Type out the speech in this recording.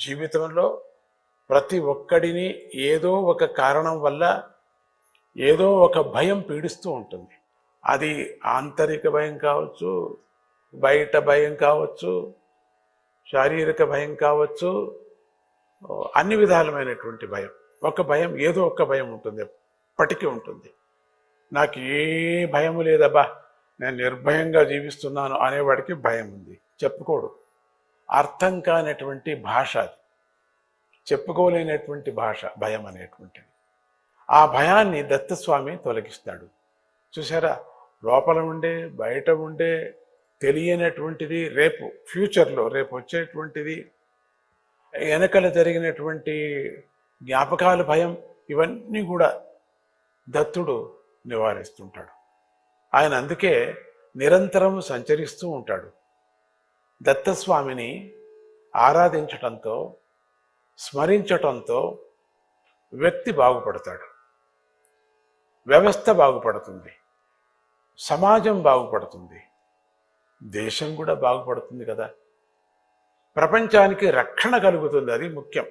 జీవితంలో ప్రతి ఒక్కడిని ఏదో ఒక కారణం వల్ల ఏదో ఒక భయం పీడిస్తూ ఉంటుంది. అది ఆంతరిక భయం కావచ్చు, బయట భయం కావచ్చు, శారీరక భయం కావచ్చు, అన్ని విధాలమైనటువంటి భయం. ఒక భయం, ఏదో ఒక భయం ఉంటుంది, ఎప్పటికీ ఉంటుంది. నాకు ఏ భయం లేదబ్బా, నేను నిర్భయంగా జీవిస్తున్నాను అనేవాడికి భయం ఉంది, చెప్పుకోడు. అర్థం కానటువంటి భాష అది, చెప్పుకోలేనటువంటి భాష భయం అనేటువంటిది. ఆ భయాన్ని దత్తస్వామి తొలగిస్తాడు. చూసారా, లోపల ఉండే బయట ఉండే తెలియనటువంటిది, రేపు ఫ్యూచర్లో రేపు వచ్చేటువంటిది, వెనకల జరిగినటువంటి జ్ఞాపకాల భయం, ఇవన్నీ కూడా దత్తుడు నివారిస్తుంటాడు. ఆయన అందుకే నిరంతరం సంచరిస్తూ ఉంటాడు. దత్తస్వామిని ఆరాధించటంతో, స్మరించటంతో వ్యక్తి బాగుపడతాడు, వ్యవస్థ బాగుపడుతుంది, సమాజం బాగుపడుతుంది, దేశం కూడా బాగుపడుతుంది కదా. ప్రపంచానికి రక్షణ కలుగుతుంది, అది ముఖ్యం.